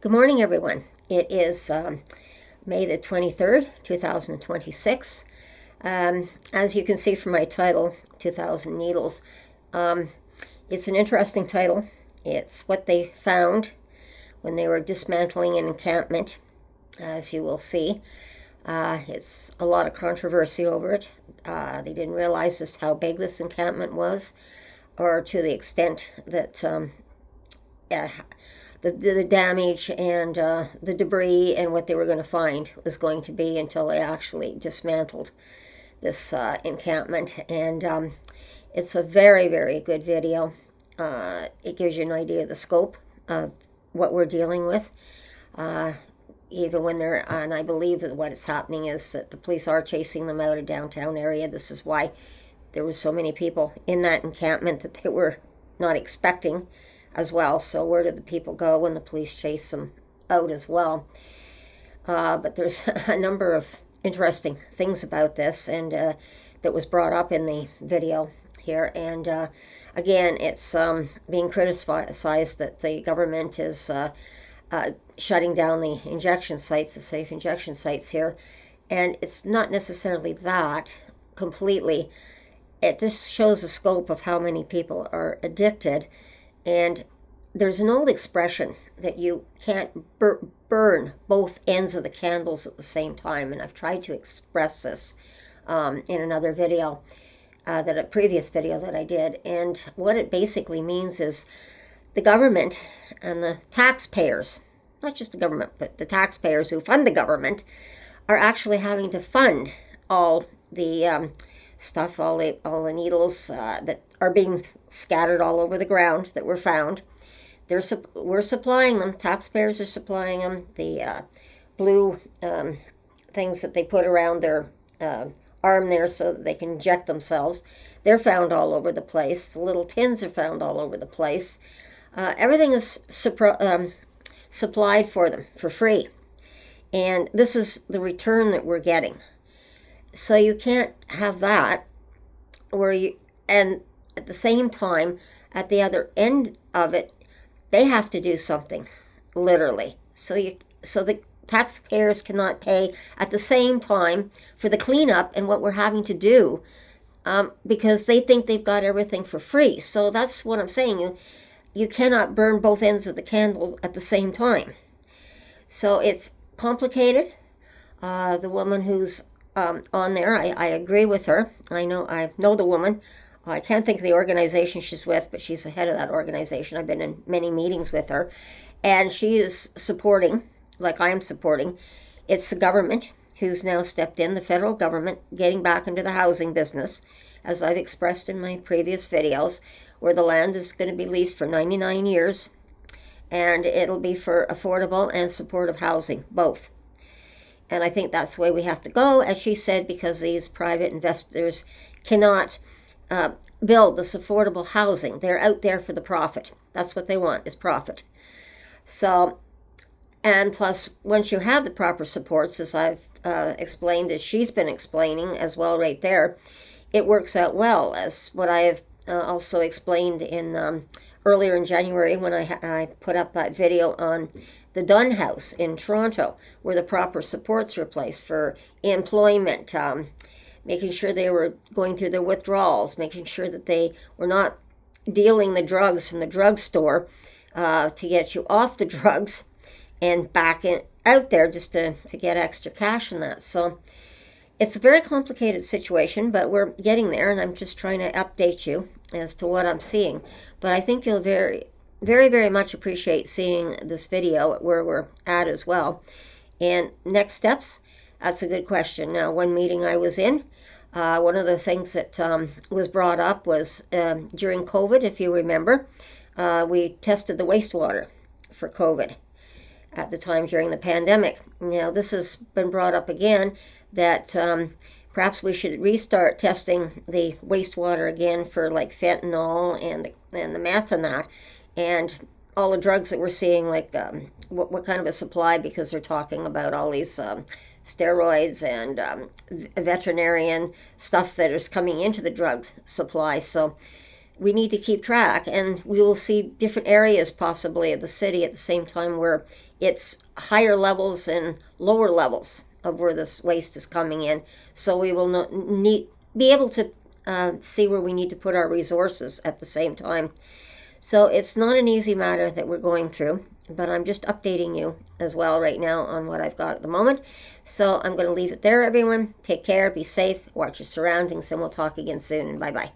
Good morning, everyone. It is May the 23rd, 2026. As you can see from my title, 2000 Needles, it's an interesting title. It's what they found when they were dismantling an encampment, as you will see. It's a lot of controversy over it. They didn't realize just how big this encampment was, or to the extent that the damage and the debris and what they were going to find was going to be until they actually dismantled this encampment. And it's a very, very good video. It gives you an idea of the scope of what we're dealing with. Even when they're, and I believe that what is happening is that the police are chasing them out of downtown area. This is why there were so many people in that encampment that they were not expecting as well. So where did the people go when the police chase them out as well? But there's a number of interesting things about this, and that was brought up in the video here. And again, it's being criticized that the government is shutting down the injection sites, the safe injection sites here. And it's not necessarily that completely. It just shows the scope of how many people are addicted. And there's an old expression that you can't burn both ends of the candles at the same time. And I've tried to express this in another video, a previous video that I did. And what it basically means is the government and the taxpayers, not just the government, but the taxpayers who fund the government, are actually having to fund all the stuff, all the needles that are being scattered all over the ground that were found. We're supplying them. Taxpayers are supplying them. The blue things that they put around their arm there so that they can inject themselves, they're found all over the place. The little tins are found all over the place. Everything is supplied for them for free. And this is the return that we're getting. So you can't have that and at the same time, at the other end of it, they have to do something, literally. So the taxpayers cannot pay at the same time for the cleanup and what we're having to do, because they think they've got everything for free. So that's what I'm saying. You cannot burn both ends of the candle at the same time. So it's complicated. The woman who's on there, I agree with her. I know the woman. I can't think of the organization she's with, but she's the head of that organization. I've been in many meetings with her, and she is supporting, like I am supporting, it's the government who's now stepped in, the federal government, getting back into the housing business, as I've expressed in my previous videos, where the land is going to be leased for 99 years, and it'll be for affordable and supportive housing, both. And I think that's the way we have to go, as she said, because these private investors cannot build this affordable housing. They're out there for the profit. That's what they want, is profit. So, and plus, once you have the proper supports, as I've explained, as she's been explaining as well right there, it works out well, as what I have also explained in earlier in January when I put up that video on the Dunn House in Toronto, where the proper supports were placed for employment, making sure they were going through their withdrawals, making sure that they were not dealing the drugs from the drugstore to get you off the drugs and back out there just to get extra cash in that. So it's a very complicated situation, but we're getting there, and I'm just trying to update you as to what I'm seeing. But I think you'll very, very, very much appreciate seeing this video where we're at as well. And next steps, that's a good question. Now, one meeting I was in, one of the things that was brought up was during COVID, if you remember, we tested the wastewater for COVID at the time during the pandemic. Now, this has been brought up again, that perhaps we should restart testing the wastewater again for like fentanyl and the meth and that, and all the drugs that we're seeing, like what kind of a supply, because they're talking about all these steroids and veterinarian stuff that is coming into the drug supply. So we need to keep track, and we will see different areas possibly of the city at the same time where it's higher levels and lower levels of where this waste is coming in. So we will not be able to see where we need to put our resources at the same time. So it's not an easy matter that we're going through, but I'm just updating you as well right now on what I've got at the moment. So I'm going to leave it there, everyone. Take care, be safe, watch your surroundings, and we'll talk again soon. Bye-bye.